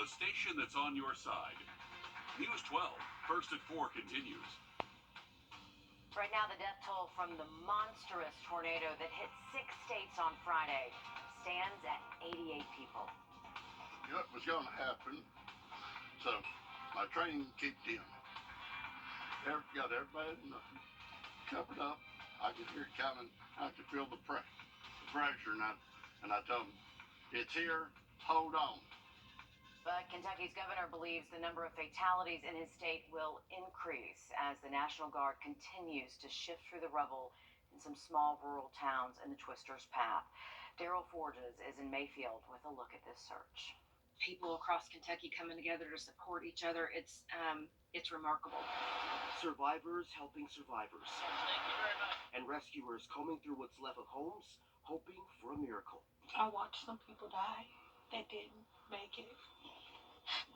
the station that's on your side. News 12, First at 4 continues. Right now, the death toll from the Monstrous tornado that hit 6 states on Friday stands at 88 people. Knew it was going to happen, so my training kicked in. Got everybody covered up. I could hear it coming. I could feel the pressure, and I told them, it's here, hold on. But Kentucky's governor believes the number of fatalities in his state will increase as the National Guard continues to shift through the rubble in some small rural towns in the Twister's path. Daryl Forges is in Mayfield with a look at this search. People across Kentucky coming together to support each other. It's remarkable. Survivors helping survivors. Thank you very much. And rescuers combing through what's left of homes, hoping for a miracle. I watched some people die that didn't make it.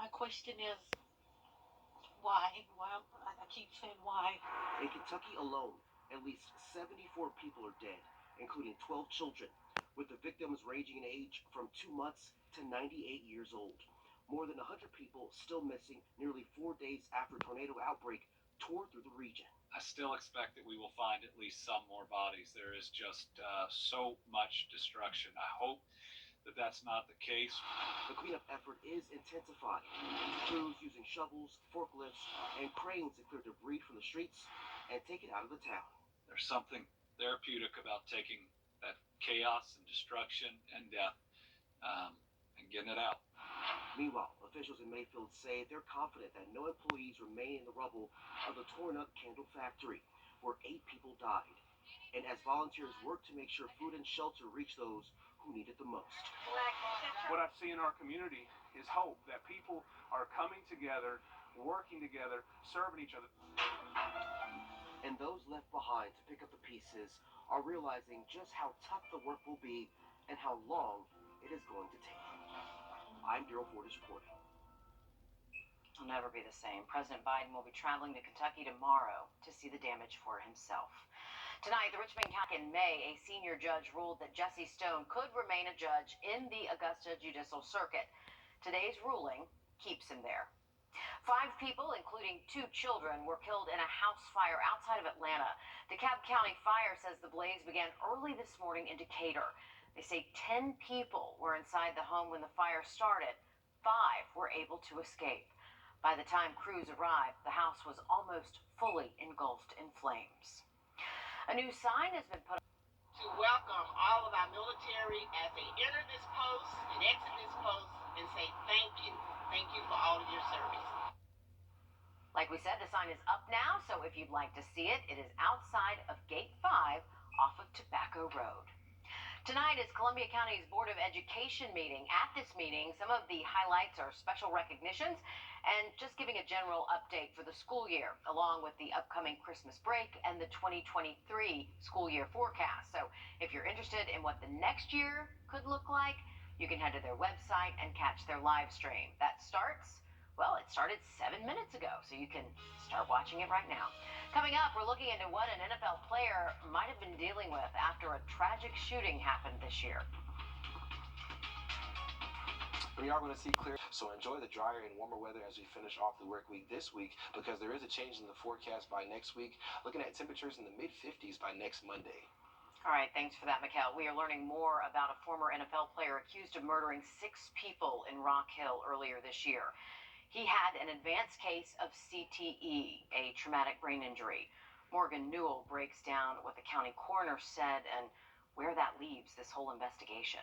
My question is, why? I keep saying why. In Kentucky alone, at least 74 people are dead, including 12 children, with the victims ranging in age from 2 months to 98 years old. More than 100 people still missing nearly 4 days after a tornado outbreak tore through the region. I still expect that we will find at least some more bodies. There is just so much destruction. I hope that that's not the case. The cleanup effort is intensifying. Crews using shovels, forklifts, and cranes to clear debris from the streets and take it out of the town. There's something therapeutic about taking that chaos and destruction and death and getting it out. Meanwhile, officials in Mayfield say they're confident that no employees remain in the rubble of the torn-up candle factory, where 8 people died. And as volunteers work to make sure food and shelter reach those who need it the most. What I see in our community is hope, that people are coming together, working together, serving each other. And those left behind to pick up the pieces are realizing just how tough the work will be and how long it is going to take. I'm Daryl Fortis reporting. It'll never be the same. President Biden will be traveling to Kentucky tomorrow to see the damage for himself. Tonight, the Richmond Hack in May, a senior judge ruled that Jesse Stone could remain a judge in the Augusta Judicial Circuit. Today's ruling keeps him there. 5 people, including 2 children, were killed in a house fire outside of Atlanta. DeKalb County Fire says the blaze began early this morning in Decatur. They say 10 people were inside the home when the fire started. 5 were able to escape. By the time crews arrived, the house was almost fully engulfed in flames. A new sign has been put up To welcome all of our military as they enter this post and exit this post and say thank you. Thank you for all of your service. Like we said, the sign is up now, so if you'd like to see it, it is outside of Gate 5 off of Tobacco Road. Tonight is Columbia County's Board of Education meeting. At this meeting, some of the highlights are special recognitions and just giving a general update for the school year, along with the upcoming Christmas break and the 2023 school year forecast. So if you're interested in what the next year could look like, you can head to their website and catch their live stream. That starts, well, it started 7 minutes ago, so you can start watching it right now. Coming up, we're looking into what an NFL player might have been dealing with after a tragic shooting happened this year. We are going to see clear, so enjoy the drier and warmer weather as we finish off the work week this week, because there is a change in the forecast by next week, looking at temperatures in the mid-50s by next Monday. All right, thanks for that, Mikkel. We are learning more about a former NFL player accused of murdering 6 people in Rock Hill earlier this year. He had an advanced case of CTE, a traumatic brain injury. Morgan Newell breaks down what the county coroner said and where that leaves this whole investigation.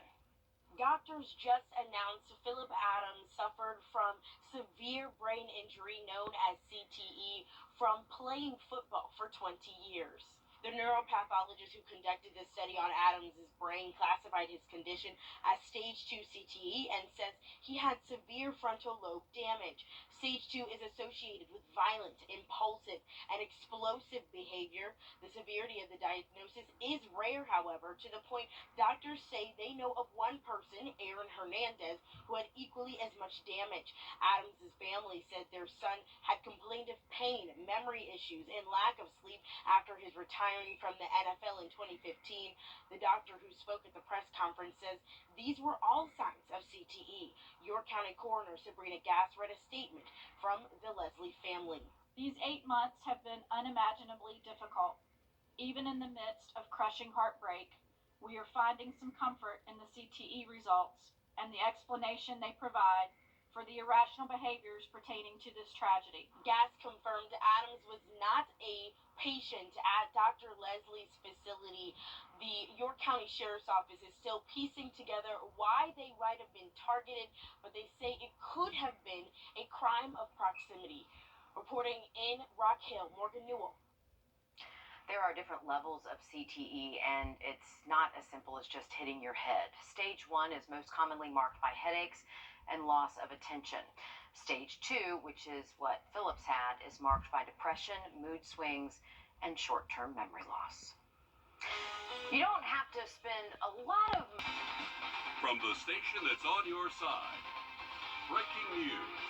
Doctors just announced Philip Adams suffered from severe brain injury known as CTE from playing football for 20 years. The neuropathologist who conducted this study on Adams' brain classified his condition as stage 2 CTE and says he had severe frontal lobe damage. Stage 2 is associated with violent, impulsive, and explosive behavior. The severity of the diagnosis is rare, however, to the point doctors say they know of one person son, Aaron Hernandez, who had equally as much damage. Adams' family said their son had complained of pain, memory issues, and lack of sleep after his retiring from the NFL in 2015. The doctor who spoke at the press conference says these were all signs of CTE. York County Coroner Sabrina Gass read a statement from the Leslie family. These 8 months have been unimaginably difficult. Even in the midst of crushing heartbreak, we are finding some comfort in the CTE results and the explanation they provide for the irrational behaviors pertaining to this tragedy. Gass confirmed Adams was not a patient at Dr. Leslie's facility. The York County Sheriff's Office is still piecing together why they might have been targeted, but they say it could have been a crime of proximity. Reporting in Rock Hill, Morgan Newell. There are different levels of CTE, and it's not as simple as just hitting your head. Stage 1 is most commonly marked by headaches and loss of attention. Stage 2, which is what Phillips had, is marked by depression, mood swings, and short-term memory loss. You don't have to spend a lot of... From the station that's on your side, breaking news.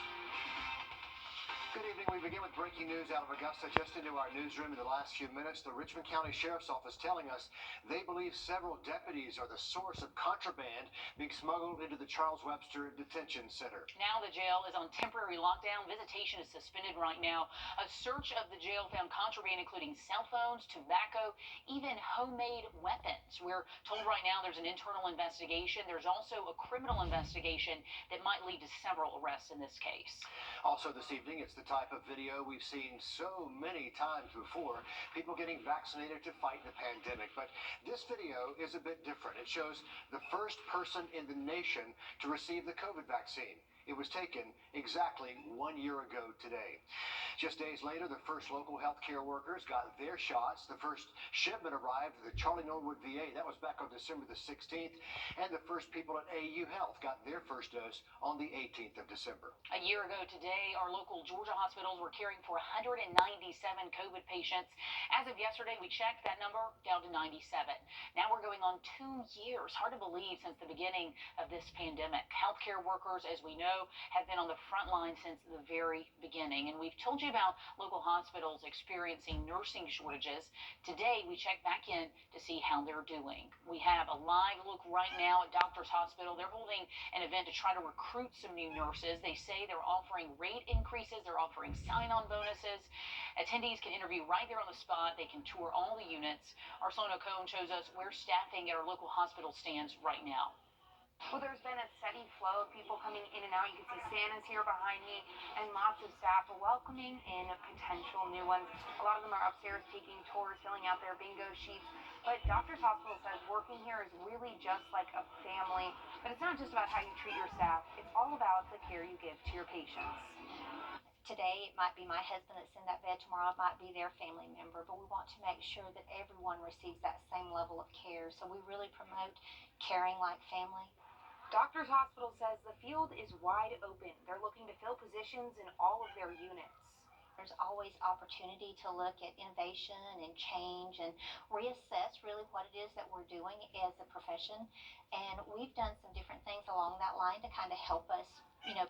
Good evening. We begin with breaking news out of Augusta. Just into our newsroom in the last few minutes, the Richmond County Sheriff's Office telling us they believe several deputies are the source of contraband being smuggled into the Charles Webster Detention Center. Now the jail is on temporary lockdown. Visitation is suspended right now. A search of the jail found contraband including cell phones, tobacco, even homemade weapons. We're told right now there's an internal investigation. There's also a criminal investigation that might lead to several arrests in this case. Also this evening, it's the type of video we've seen so many times before, people getting vaccinated to fight the pandemic. But this video is a bit different. It shows the first person in the nation to receive the COVID vaccine. It was taken exactly 1 year ago today. Just days later, the first local healthcare workers got their shots. The first shipment arrived at the Charlie Norwood VA. That was back on December the 16th. And the first people at AU Health got their first dose on the 18th of December. A year ago today, our local Georgia hospitals were caring for 197 COVID patients. As of yesterday, we checked that number down to 97. Now we're going on 2 years. Hard to believe since the beginning of this pandemic. Healthcare workers, as we know, have been on the front line since the very beginning. And we've told you about local hospitals experiencing nursing shortages. Today, we check back in to see how they're doing. We have a live look right now at Doctors Hospital. They're holding an event to try to recruit some new nurses. They say they're offering rate increases. They're offering sign-on bonuses. Attendees can interview right there on the spot. They can tour all the units. Our Sloan O'Cone shows us where staffing at our local hospital stands right now. Well, there's been a steady flow of people coming in and out. You can see Santa's here behind me, and lots of staff are welcoming in potential new ones. A lot of them are upstairs taking tours, filling out their bingo sheets. But Doctors Hospital says working here is really just like a family. But it's not just about how you treat your staff. It's all about the care you give to your patients. Today, it might be my husband that's in that bed. Tomorrow, it might be their family member. But we want to make sure that everyone receives that same level of care. So we really promote caring like family. Doctors Hospital says the field is wide open. They're looking to fill positions in all of their units. There's always opportunity to look at innovation and change and reassess really what it is that we're doing as a profession. And we've done some different things along that line to kind of help us,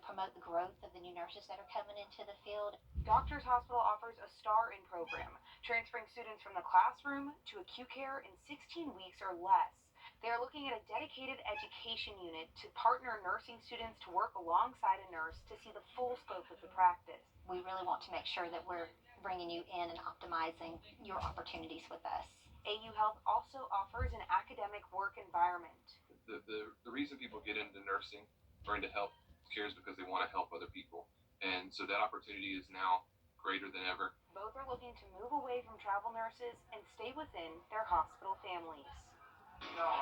promote the growth of the new nurses that are coming into the field. Doctors Hospital offers a STAR-in program, transferring students from the classroom to acute care in 16 weeks or less. They are looking at a dedicated education unit to partner nursing students to work alongside a nurse to see the full scope of the practice. We really want to make sure that we're bringing you in and optimizing your opportunities with us. AU Health also offers an academic work environment. The reason people get into nursing or into health care is because they want to help other people. And so that opportunity is now greater than ever. Both are looking to move away from travel nurses and stay within their hospital families.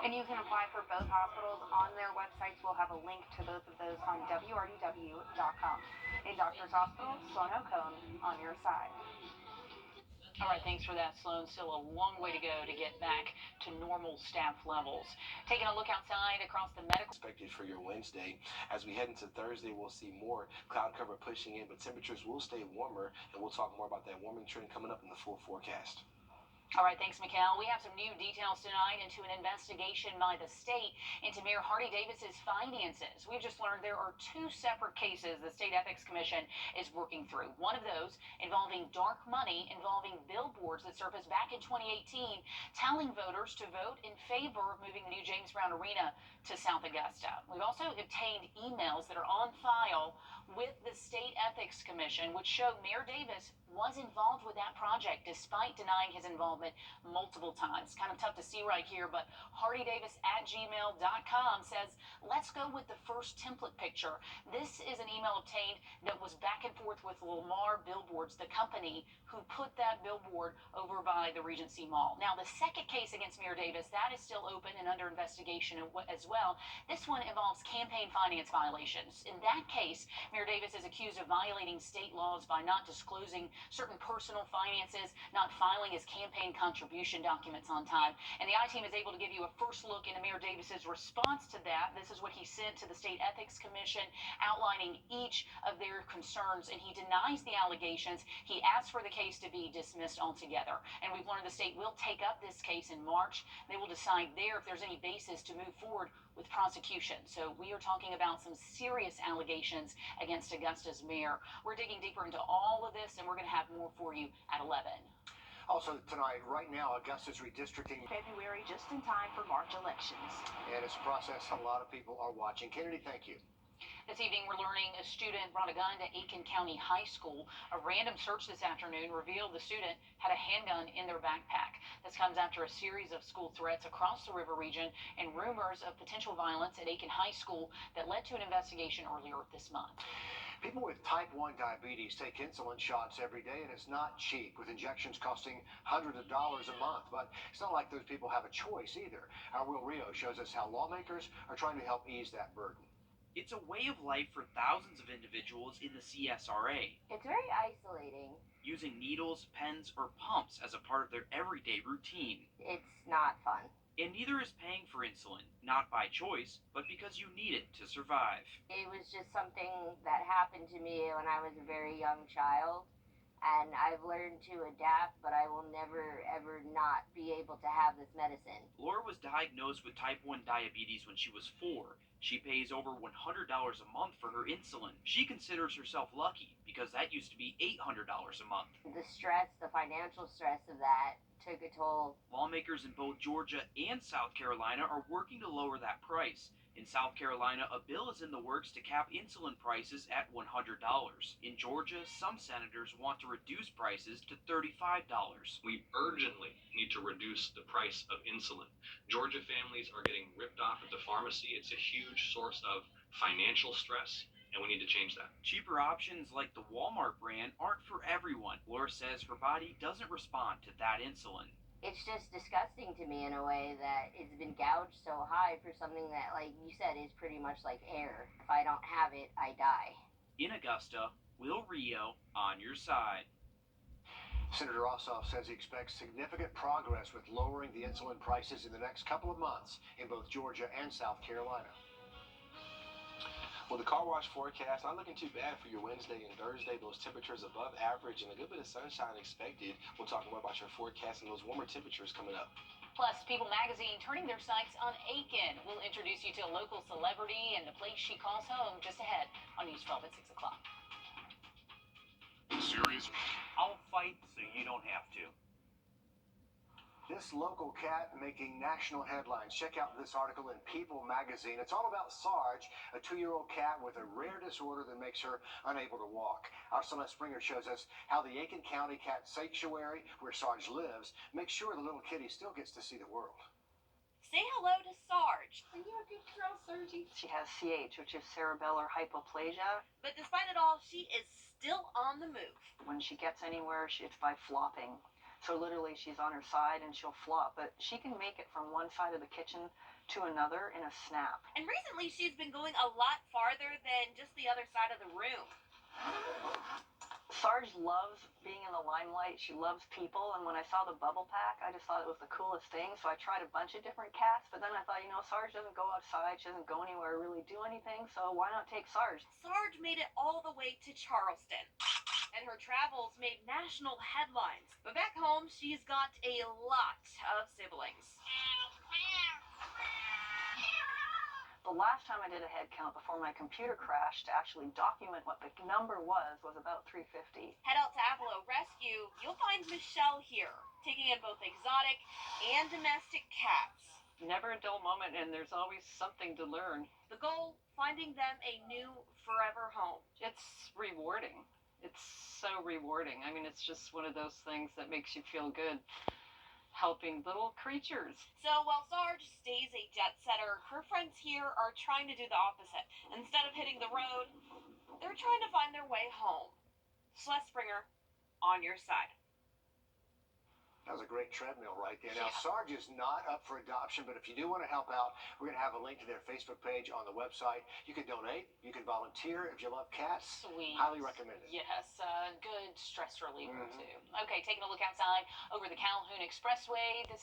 And you can apply for both hospitals on their websites. We'll have a link to both of those on Wrdw.com. In Doctors Hospital, Sloan O'Cone on your side. All right, thanks for that, Sloan. Still a long way to go to get back to normal staff levels. Taking a look outside across the medical... Expected for your Wednesday. As we head into Thursday, we'll see more cloud cover pushing in, but temperatures will stay warmer, and we'll talk more about that warming trend coming up in the full forecast. All right, thanks, Mikkel. We have some new details tonight into an investigation by the state into Mayor Hardy Davis's finances. We've just learned there are two separate cases the State Ethics Commission is working through. One of those involving dark money, involving billboards that surfaced back in 2018, telling voters to vote in favor of moving the new James Brown Arena to South Augusta. We've also obtained emails that are on file with the State Ethics Commission, which show Mayor Davis was involved with that project despite denying his involvement multiple times. Kind of tough to see right here, but hardydavis@gmail.com says, let's go with the first template picture. This is an email obtained that was back and forth with Lamar Billboards, the company who put that billboard over by the Regency Mall. Now, the second case against Mayor Davis, that is still open and under investigation as well. This one involves campaign finance violations. In that case, Mayor Davis is accused of violating state laws by not disclosing certain personal finances, not filing his campaign contribution documents on time. And the I-Team is able to give you a first look into Mayor Davis's response to that. This is what he sent to the State Ethics Commission, outlining each of their concerns, and he denies the allegations. He asked for the case to be dismissed altogether. And we've learned the state will take up this case in March. They will decide there if there's any basis to move forward with prosecution. So we are talking about some serious allegations against Augusta's mayor. We're digging deeper into all of this, and we're going to have more for you at 11. Also tonight, right now, Augusta's redistricting February, just in time for March elections. And it's a process a lot of people are watching. Kennedy, thank you. This evening, we're learning a student brought a gun to Aiken County High School. A random search this afternoon revealed the student had a handgun in their backpack. This comes after a series of school threats across the river region and rumors of potential violence at Aiken High School that led to an investigation earlier this month. People with type 1 diabetes take insulin shots every day, and it's not cheap, with injections costing hundreds of dollars a month. But it's not like those people have a choice either. Our Wrdw shows us how lawmakers are trying to help ease that burden. It's a way of life for thousands of individuals in the CSRA. It's very isolating. Using needles, pens, or pumps as a part of their everyday routine. It's not fun. And neither is paying for insulin, not by choice, but because you need it to survive. It was just something that happened to me when I was a very young child. And I've learned to adapt, but I will never, ever not be able to have this medicine. Laura was diagnosed with type 1 diabetes when she was 4. She pays over $100 a month for her insulin. She considers herself lucky because that used to be $800 a month. The stress, the financial stress of that took a toll. Lawmakers in both Georgia and South Carolina are working to lower that price. In South Carolina, a bill is in the works to cap insulin prices at $100. In Georgia, some senators want to reduce prices to $35. We urgently need to reduce the price of insulin. Georgia families are getting ripped off at the pharmacy. It's a huge source of financial stress, and we need to change that. Cheaper options like the Walmart brand aren't for everyone. Laura says her body doesn't respond to that insulin. It's just disgusting to me in a way that it's been gouged so high for something that, like you said, is pretty much like air. If I don't have it, I die. In Augusta, Wrdw on your side. Senator Ossoff says he expects significant progress with lowering the insulin prices in the next couple of months in both Georgia and South Carolina. Well, the car wash forecast not looking too bad for your Wednesday and Thursday. Those temperatures above average and a good bit of sunshine expected. We'll talk more about your forecast and those warmer temperatures coming up. Plus, People Magazine turning their sights on Aiken. We'll introduce you to a local celebrity and the place she calls home just ahead on News 12 at 6 o'clock. Serious? I'll fight so you don't have to. This local cat making national headlines. Check out this article in People Magazine. It's all about Sarge, a 2-year-old cat with a rare disorder that makes her unable to walk. Our Celeste Springer shows us how the Aiken County Cat Sanctuary, where Sarge lives, makes sure the little kitty still gets to see the world. Say hello to Sarge. Are you a good girl, Sergi? She has CH, which is cerebellar hypoplasia. But despite it all, she is still on the move. When she gets anywhere, it's by flopping. So literally she's on her side and she'll flop, but she can make it from one side of the kitchen to another in a snap. And recently she's been going a lot farther than just the other side of the room. Sarge loves being in the limelight. She loves people, and when I saw the bubble pack, I just thought it was the coolest thing. So I tried a bunch of different cats, but then I thought, Sarge doesn't go outside. She doesn't go anywhere or really do anything, so why not take Sarge? Sarge made it all the way to Charleston. and her travels made national headlines. But back home, she's got a lot of siblings. The last time I did a head count before my computer crashed to actually document what the number was about 350. Head out to Avalo Rescue, you'll find Michelle here, taking in both exotic and domestic cats. Never a dull moment, and there's always something to learn. The goal, finding them a new forever home. It's rewarding. It's so rewarding. I mean, it's just one of those things that makes you feel good, helping little creatures. So while Sarge stays a jet setter, her friends here are trying to do the opposite. Instead of hitting the road, they're trying to find their way home. Celeste Springer, on your side. That was a great treadmill right there. Now, Sarge is not up for adoption, but if you do want to help out, we're going to have a link to their Facebook page on the website. You can donate. You can volunteer if you love cats. Sweet. Highly recommended. Yes, good stress reliever, too. Okay, taking a look outside over the Calhoun Expressway this